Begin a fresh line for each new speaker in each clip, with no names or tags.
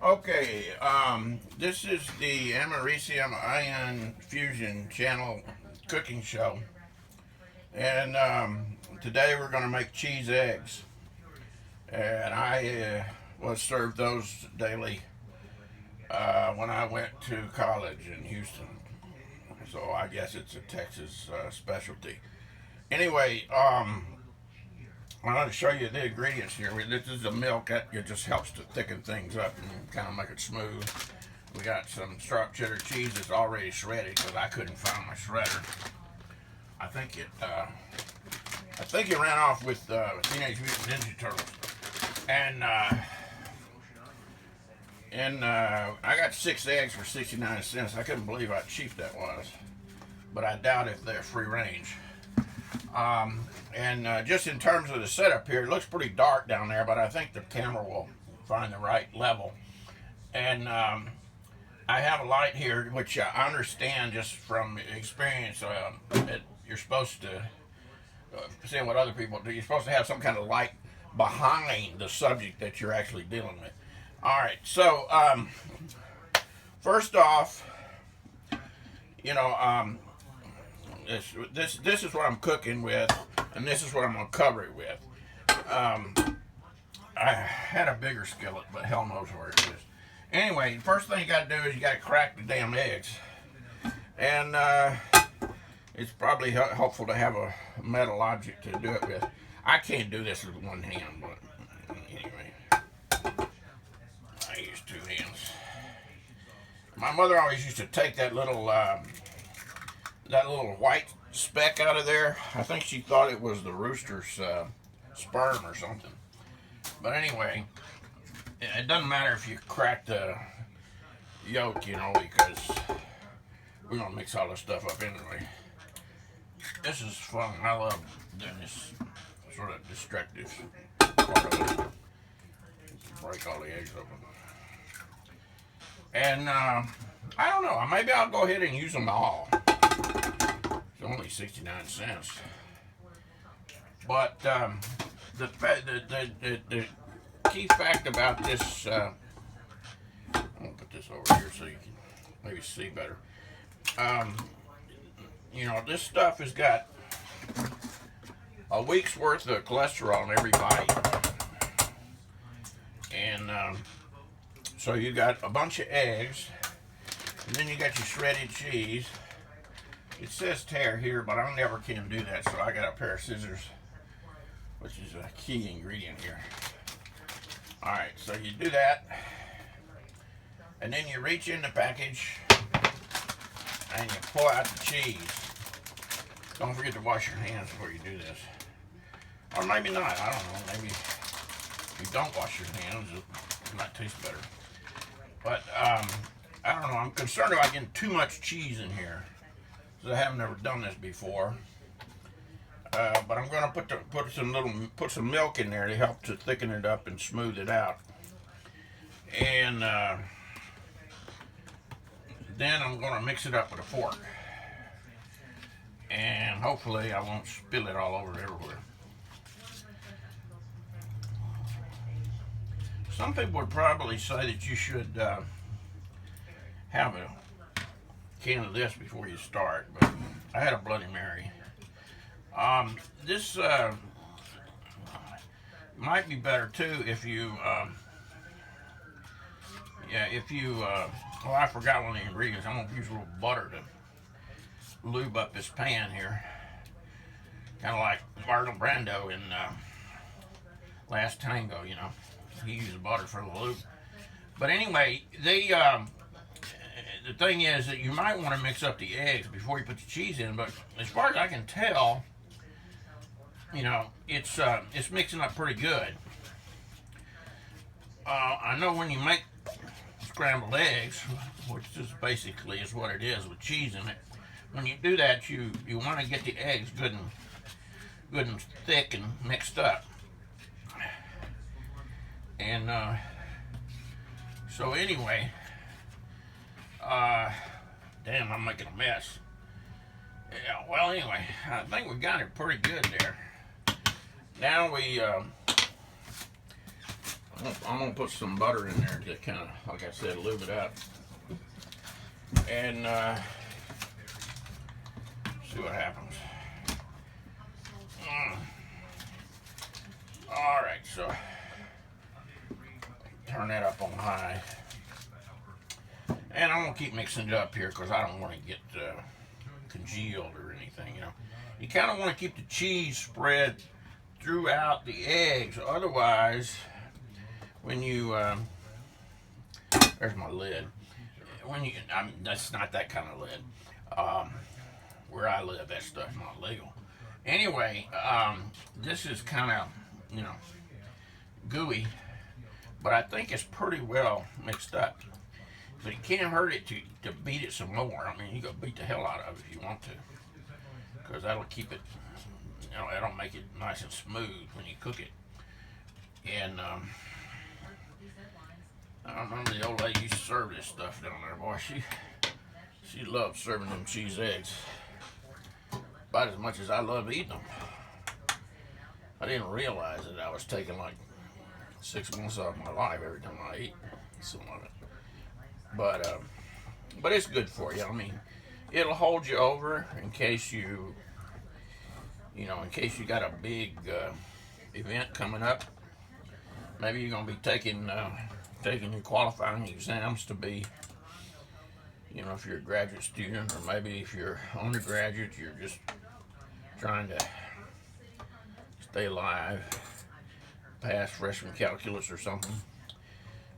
Okay, this is the Americium Ion Fusion Channel cooking show. And today we're going to make cheese eggs. And I was served those daily when I went to college in Houston. So I guess it's a Texas specialty. Anyway, I'm going to show you the ingredients here. This is the milk that it just helps to thicken things up and kind of make it smooth. We got some sharp cheddar cheese that's already shredded because I couldn't find my shredder. I think it ran off with Teenage Mutant Ninja Turtles. And I got 6 eggs for 69 cents. I couldn't believe how cheap that was. But I doubt if they're free range. Just in terms of the setup here, it looks pretty dark down there, but I think the camera will find the right level. And I have a light here, which I understand just from experience. You're supposed to, seeing what other people do, you're supposed to have some kind of light behind the subject that you're actually dealing with. All right, so first off, you know, this is what I'm cooking with, and this is what I'm gonna cover it with. I had a bigger skillet, but hell knows where it is. Anyway, the first thing you gotta do is you gotta crack the damn eggs, and it's probably helpful to have a metal object to do it with. I can't do this with one hand, but anyway, I use 2 hands. My mother always used to take that little white speck out of there. I think she thought it was the rooster's sperm or something. But anyway, it doesn't matter if you crack the yolk, you know, because we're gonna mix all this stuff up anyway. This is fun. I love doing this sort of destructive part of it. Break all the eggs open. And I don't know. Maybe I'll go ahead and use them all. It's only 69 cents. But the key fact about this, I'm gonna put this over here so you can maybe see better. You know, this stuff has got a week's worth of cholesterol in every bite. And so you got a bunch of eggs, and then you got your shredded cheese. It says tear here, but I never can do that, so I got a pair of scissors, which is a key ingredient here. Alright, so you do that, and then you reach in the package, and you pull out the cheese. Don't forget to wash your hands before you do this. Or maybe not, I don't know, maybe if you don't wash your hands, it might taste better. But, I don't know, I'm concerned about getting too much cheese in here. I haven't ever done this before, but I'm going to put some milk in there to help to thicken it up and smooth it out, and then I'm going to mix it up with a fork, and hopefully I won't spill it all over everywhere. Some people would probably say that you should have a can of this before you start, but I had a Bloody Mary. This might be better too if you, I forgot one of the ingredients. I'm gonna use a little butter to lube up this pan here, kind of like Marlon Brando in Last Tango. You know, he used butter for the lube. But anyway, the thing is that you might want to mix up the eggs before you put the cheese in, but as far as I can tell, you know, it's mixing up pretty good. I know when you make scrambled eggs, which just basically is what it is with cheese in it, when you do that, you want to get the eggs good and thick and mixed up. And so anyway, damn, I'm making a mess. Yeah, well, anyway, I think we got it pretty good there. Now we I'm gonna put some butter in there to kind of, like I said, lube it up, and see what happens. All right, so turn that up on high, and I'm gonna keep mixing it up here because I don't want to get congealed or anything. You know, you kind of want to keep the cheese spread throughout the eggs, otherwise, when you there's my lid. When you, that's not that kind of lid. Where I live, that stuff's not legal. Anyway, this is kind of, you know, gooey, but I think it's pretty well mixed up. But it can't hurt it to beat it some more. I mean, you go beat the hell out of it if you want to, because that'll keep it, you know, that'll make it nice and smooth when you cook it. And I remember the old lady used to serve this stuff down there. Boy, she loved serving them cheese eggs about as much as I love eating them. I didn't realize that I was taking like 6 months off my life every time I eat some of it. But it's good for you. I mean, it'll hold you over in case you got a big event coming up. Maybe you're gonna be taking your qualifying exams to be, you know, if you're a graduate student, or maybe if you're undergraduate, you're just trying to stay alive, pass freshman calculus or something.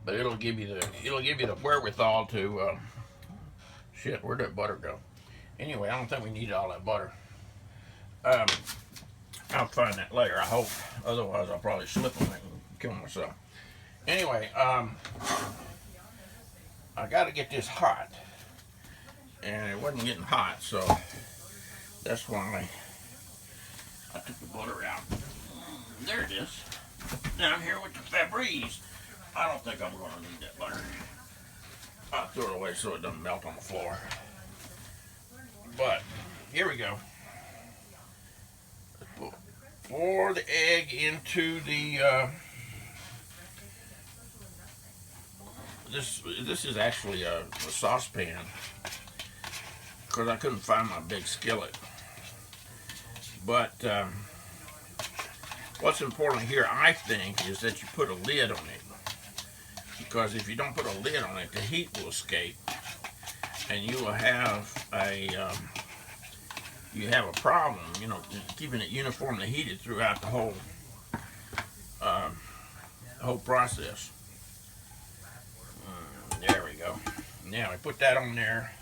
But it'll give you the wherewithal to shit. Where'd that butter go? Anyway, I don't think we need all that butter. I'll find that later, I hope. Otherwise, I'll probably slip on it and kill myself. Anyway, I got to get this hot, and it wasn't getting hot, so that's why I took the butter out. There it is, down here with the Febreze. I don't think I'm going to need that butter. I'll throw it away so it doesn't melt on the floor. But here we go. Let's pour the egg into the. This is actually a saucepan because I couldn't find my big skillet. But what's important here, I think, is that you put a lid on it. Because if you don't put a lid on it, the heat will escape, and you will have a problem. You know, keeping it uniformly heated throughout the whole process. There we go. Now we put that on there,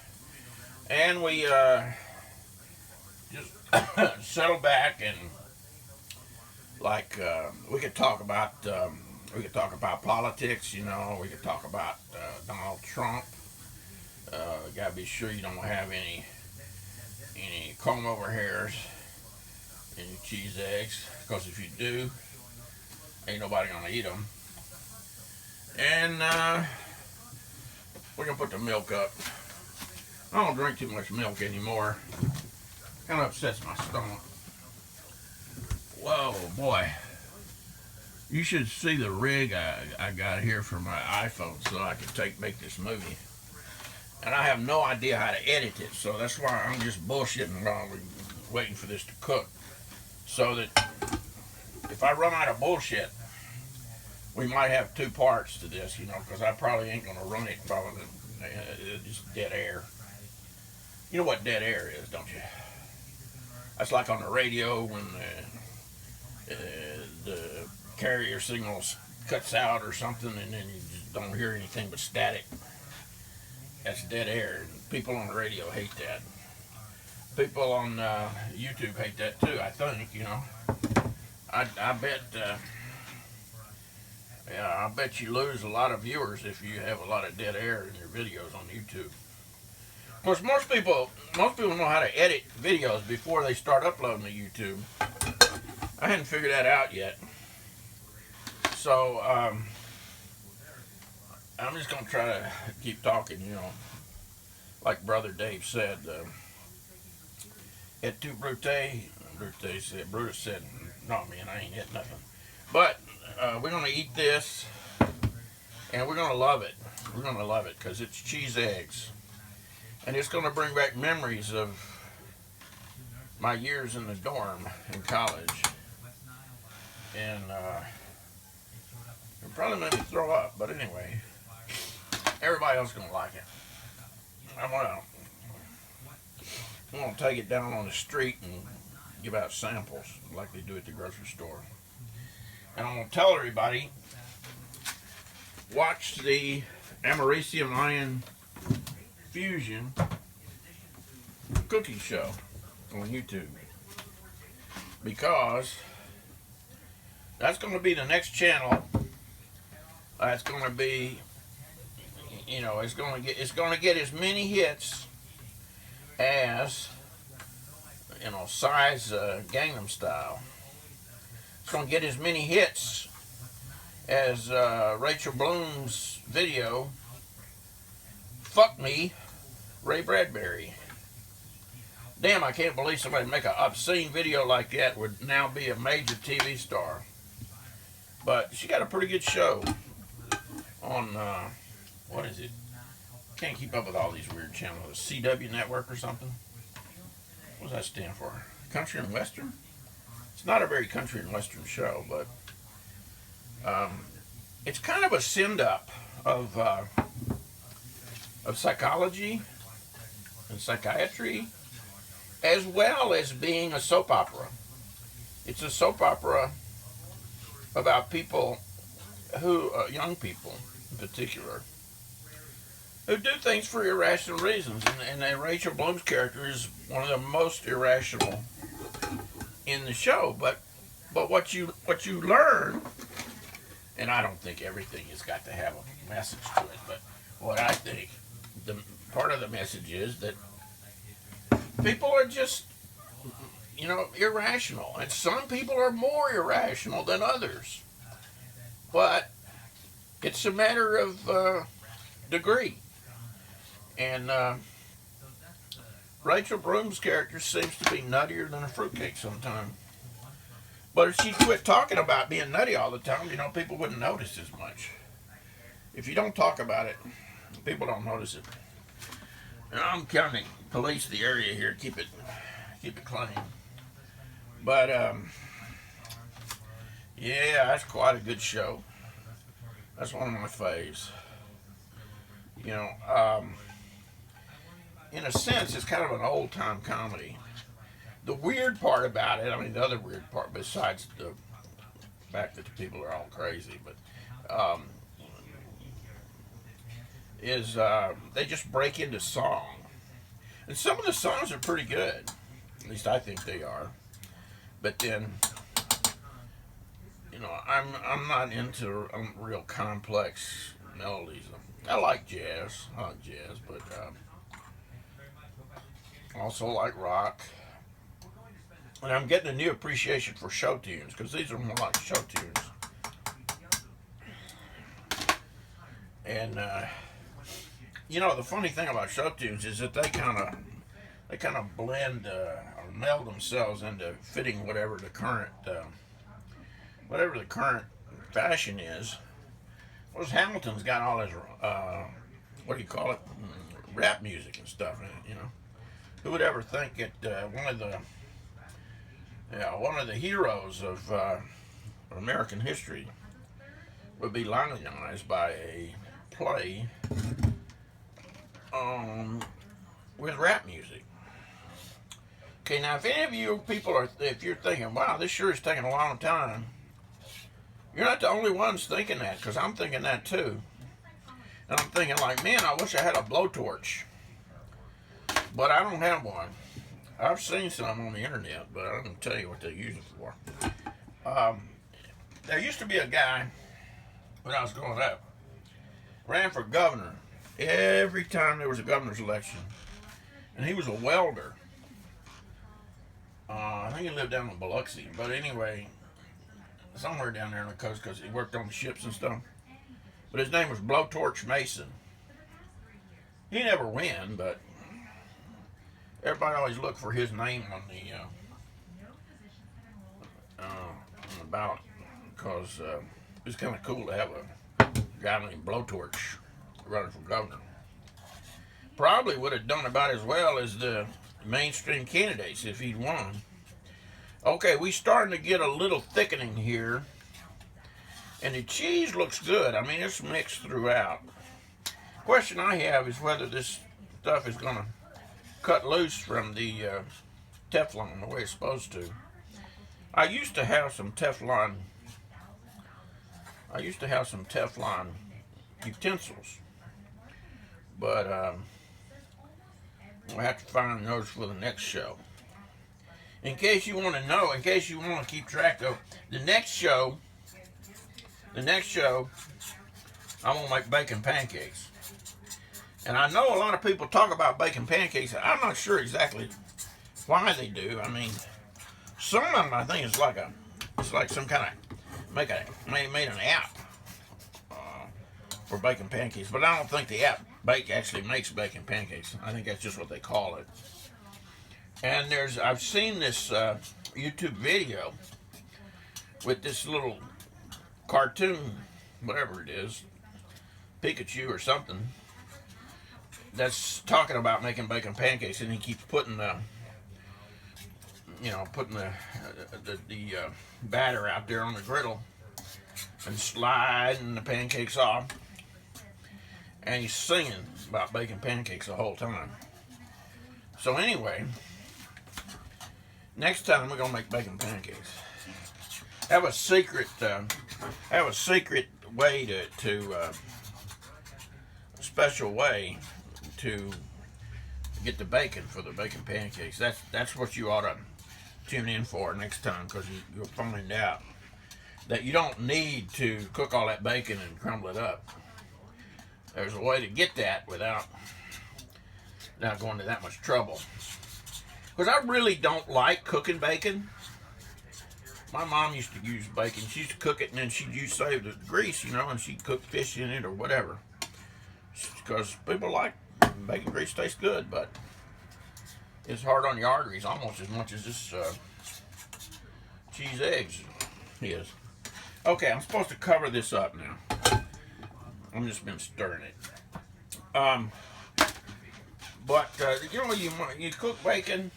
and we just settle back and we could talk about politics. You know, we could talk about Donald Trump. Gotta be sure you don't have any comb over hairs in your cheese eggs, because if you do, ain't nobody gonna eat them. And we're gonna put the milk up. I don't drink too much milk anymore. Kind of upsets my stomach. Whoa, boy. You should see the rig I got here for my iPhone so I can make this movie. And I have no idea how to edit it, so that's why I'm just bullshitting while we're waiting for this to cook. So that if I run out of bullshit, we might have 2 parts to this, you know, because I probably ain't going to run it following just dead air. You know what dead air is, don't you? That's like on the radio when the carrier signal cuts out or something, and then you just don't hear anything but static. That's dead air. People on the radio hate that. People on YouTube hate that too, I think, you know. I bet you lose a lot of viewers if you have a lot of dead air in your videos on YouTube. Of course, most people know how to edit videos before they start uploading to YouTube. I hadn't figured that out yet. So, I'm just going to try to keep talking, you know. Like Brother Dave said, et tu, Brute? Brutus said, no, man, I ain't hit nothing. But we're going to eat this. And we're gonna love it. We're gonna love it because it's cheese eggs, and it's gonna bring back memories of my years in the dorm in college, and it probably made me throw up. But anyway, everybody else is gonna like it. I'm gonna take it down on the street and give out samples like they do at the grocery store. And I'm gonna tell everybody, watch the Americium Iron Fusion cookie show on YouTube, because that's going to be the next channel. That's going to be, you know, it's going to get as many hits as, you know, Psy's Gangnam Style. It's going to get as many hits as Rachel Bloom's video, Fuck Me, Ray Bradbury. Damn, I can't believe somebody make an obscene video like that would now be a major TV star. But she got a pretty good show on, what is it? Can't keep up with all these weird channels. CW Network or something? What does that stand for? Country and Western? It's not a very country and Western show, but it's kind of a send-up of psychology and psychiatry, as well as being a soap opera. It's a soap opera about people who, young people in particular, who do things for irrational reasons. And Rachel Bloom's character is one of the most irrational in the show. But what you learn, and I don't think everything has got to have a message to it, but what I think, the part of the message is that people are just, you know, irrational. And some people are more irrational than others. But it's a matter of degree. And Rachel Bloom's character seems to be nuttier than a fruitcake sometimes. But if she quit talking about being nutty all the time, you know, people wouldn't notice as much. If you don't talk about it, people don't notice it. And I'm kind of police the area here, keep it clean. But yeah, that's quite a good show. That's one of my faves. You know, in a sense, it's kind of an old-time comedy. The weird part about it, I mean, the other weird part, besides the fact that the people are all crazy, but is they just break into song. And some of the songs are pretty good. At least I think they are. But then, you know, I'm not into real complex melodies. I like jazz, but also like rock. And I'm getting a new appreciation for show tunes, because these are more like show tunes. And you know, the funny thing about show tunes is that they kind of blend or meld themselves into fitting whatever the current fashion is. Well, Hamilton's got all his what do you call it, rap music and stuff in it. You know, who would ever think that one of the heroes of American history would be lionized by a play with rap music. Okay, now if any of you people if you're thinking, wow, this sure is taking a long time, you're not the only ones thinking that, because I'm thinking that too. And I'm thinking like, man, I wish I had a blowtorch. But I don't have one. I've seen some on the internet, but I don't tell you what they use it for. There used to be a guy, when I was growing up, ran for governor every time there was a governor's election. And he was a welder. I think he lived down in Biloxi. But anyway, somewhere down there on the coast, because he worked on the ships and stuff. But his name was Blowtorch Mason. He never win, but everybody always looked for his name on the ballot, because it was kind of cool to have a guy named Blowtorch running for governor. Probably would have done about as well as the mainstream candidates if he'd won. Okay, we starting to get a little thickening here. And the cheese looks good. I mean, it's mixed throughout. Question I have is whether this stuff is going to cut loose from the Teflon the way it's supposed to. I used to have some Teflon utensils, but we'll have to find those for the next show. In case you want to know, in case you want to keep track of the next show, I'm gonna make bacon pancakes. And I know a lot of people talk about bacon pancakes. I'm not sure exactly why they do. I mean, some of them I think it's like some kind of made an app for bacon pancakes, but I don't think the app actually makes bacon pancakes. I think that's just what they call it. And I've seen this YouTube video with this little cartoon, whatever it is, Pikachu or something, that's talking about making bacon pancakes, and he keeps putting the batter out there on the griddle and sliding the pancakes off, and he's singing about baking pancakes the whole time. So anyway, next time we're gonna make bacon pancakes. I have a secret way to special way to get the bacon for the bacon pancakes. That's what you ought to tune in for next time, because you'll find out that you don't need to cook all that bacon and crumble it up. There's a way to get that without going to that much trouble. Because I really don't like cooking bacon. My mom used to use bacon. She used to cook it, and then she'd save the grease, and she'd cook fish in it or whatever. Because people like bacon grease, tastes good, but it's hard on the arteries almost as much as this cheese eggs is. Okay, I'm supposed to cover this up now. I'm just been stirring it. But you cook bacon,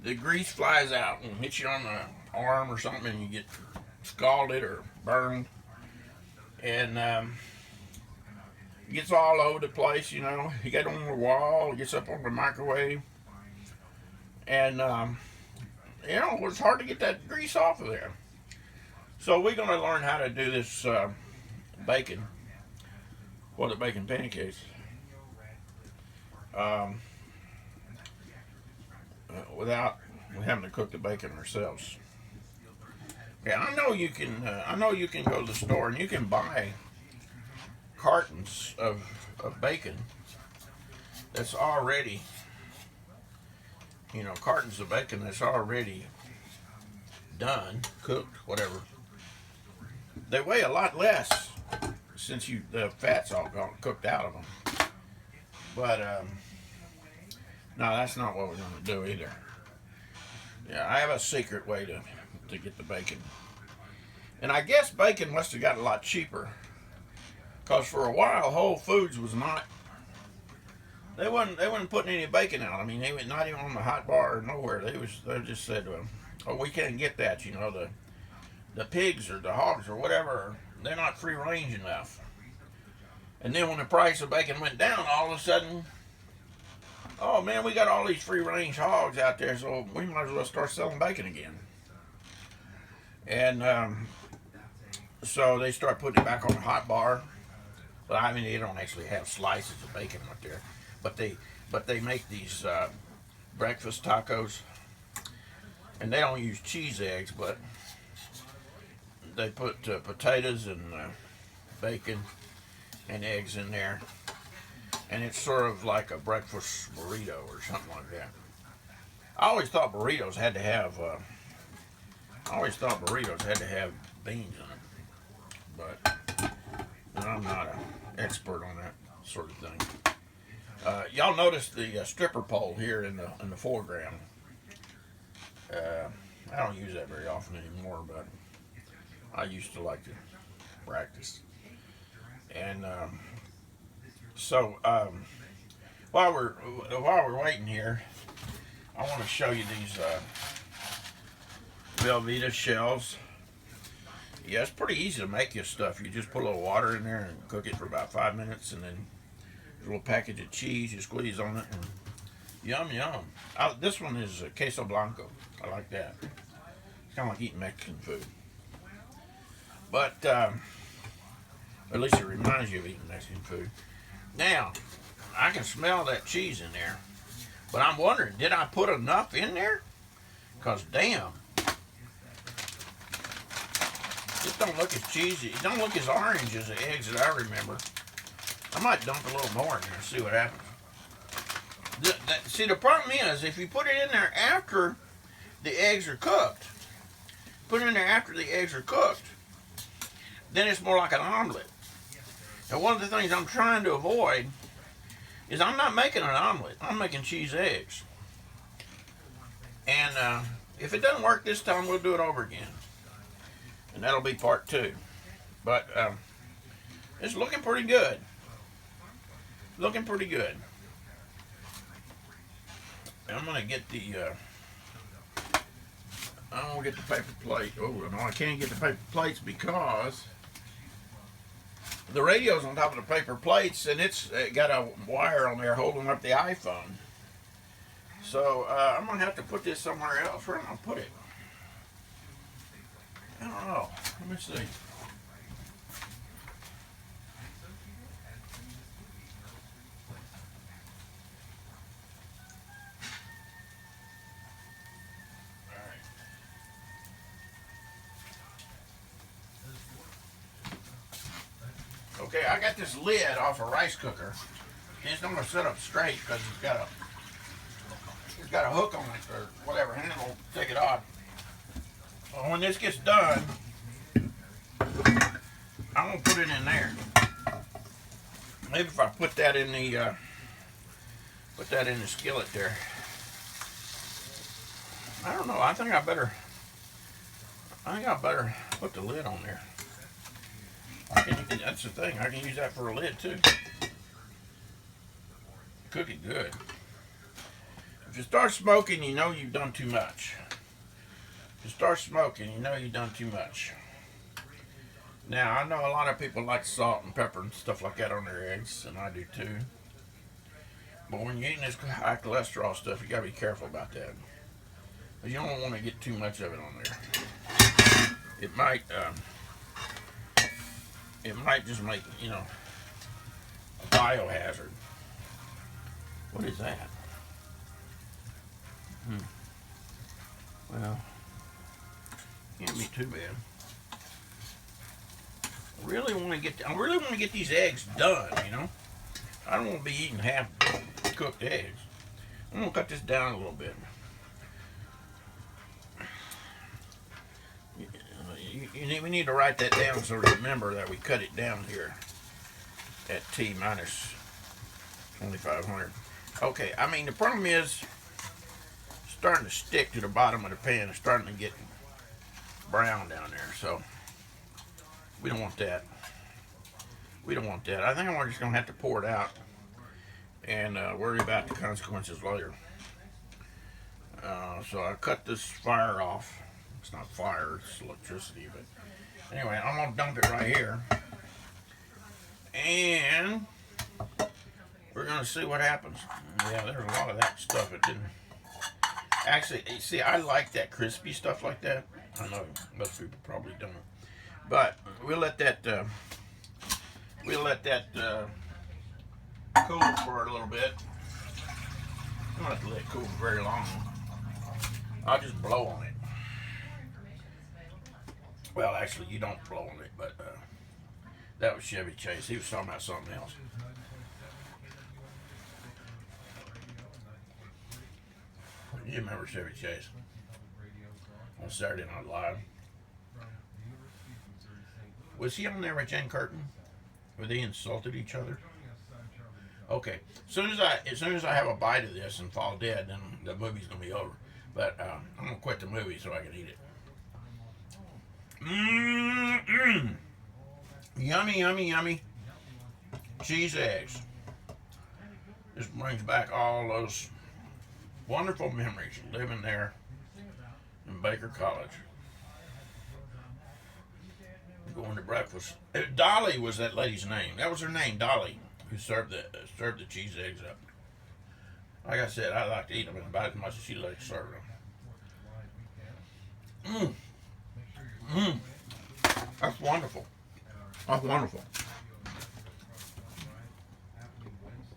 the grease flies out and hits you on the arm or something, and you get scalded or burned, and it gets all over the place. You get on the wall, it gets up on the microwave, and it's hard to get that grease off of there. So we're going to learn how to do this bacon for the bacon pancakes without having to cook the bacon ourselves. Yeah, I know you can go to the store and you can buy cartons of bacon that's already, cartons of bacon that's already done, cooked, whatever. They weigh a lot less since the fat's all gone cooked out of them. But no, that's not what we're going to do either. Yeah, I have a secret way to get the bacon. And I guess bacon must have got a lot cheaper, because for a while Whole Foods was not. They wasn't putting any bacon out. I mean, they were not even on the hot bar or nowhere. They just said, "Oh, we can't get that." The pigs or the hogs or whatever, they're not free range enough. And then when the price of bacon went down, all of a sudden, oh man, we got all these free range hogs out there, so we might as well start selling bacon again. And so they start putting it back on the hot bar. But I mean, they don't actually have slices of bacon out there, but they make these breakfast tacos, and they don't use cheese eggs, but they put potatoes and bacon and eggs in there, and it's sort of like a breakfast burrito or something like that. I always thought burritos had to have beans in them, but I'm not an expert on that sort of thing. Y'all notice the stripper pole here in the foreground. I don't use that very often anymore, but I used to like to practice. And so while we're waiting here, I want to show you these Velveeta shells. Yeah, it's pretty easy to make this stuff. You just put a little water in there and cook it for about 5 minutes, and then a little package of cheese you squeeze on it, and yum yum. This one is queso blanco. I like that. It's kind of like eating Mexican food, but at least it reminds you of eating Mexican food. Now, I can smell that cheese in there, but I'm wondering, did I put enough in there? Because damn, it don't look as cheesy. It don't look as orange as the eggs that I remember. I might dump a little more in there and see what happens. See, the problem is, if you put it in there after the eggs are cooked, then it's more like an omelet. And one of the things I'm trying to avoid is I'm not making an omelet. I'm making cheese eggs. And if it doesn't work this time, we'll do it over again. And that'll be part 2. But it's looking pretty good. Looking pretty good. I'm gonna get the paper plate. Oh no, I can't get the paper plates because the radio's on top of the paper plates, and it's got a wire on there holding up the iPhone. So I'm gonna have to put this somewhere else. Where am I gonna put it? I don't know. Let me see. Okay, I got this lid off a rice cooker. It's not gonna sit up straight because it's got a hook on it or whatever handle to take it off. Well, when this gets done, I'm gonna put it in there. Maybe if I put that in the skillet there. I don't know. I think I better put the lid on there. That's the thing. I can use that for a lid too. Cook it good. If you start smoking, you know you've done too much. If you start smoking, you know you've done too much. Now, I know a lot of people like salt and pepper and stuff like that on their eggs, and I do too. But when you're eating this high cholesterol stuff, you gotta be careful about that. But you don't want to get too much of it on there. It might just make, a biohazard. What is that? Well, can't be too bad. I really want to get these eggs done, I don't want to be eating half cooked eggs. I'm gonna cut this down a little bit. We need to write that down so we remember that we cut it down here at T minus 2500. Okay, the problem is starting to stick to the bottom of the pan. It's starting to get brown down there, so we don't want that. We don't want that. I think we're just going to have to pour it out and worry about the consequences later. So I cut this fire off. It's not fire, it's electricity, but anyway, I'm going to dump it right here. And we're going to see what happens. Yeah, there's a lot of that stuff. It didn't. Actually, see, I like that crispy stuff like that. I know most people probably don't. But we'll let that cool for a little bit. I'm going to have to let it cool very long. I'll just blow on it. Well, actually, you don't blow on it, but that was Chevy Chase. He was talking about something else. You remember Chevy Chase on Saturday Night Live? Was he on there with Jane Curtin? Where they insulted each other? Okay. As soon as I have a bite of this and fall dead, then the movie's gonna be over. But I'm gonna quit the movie so I can eat it. Yummy, yummy, yummy. cheese eggs. This brings back all those wonderful memories of living there in Baker College. Going to breakfast. Dolly was that lady's name. That was her name, Dolly, who served the cheese eggs up. Like I said, I like to eat them about as much as she likes to serve them. That's wonderful. That's wonderful.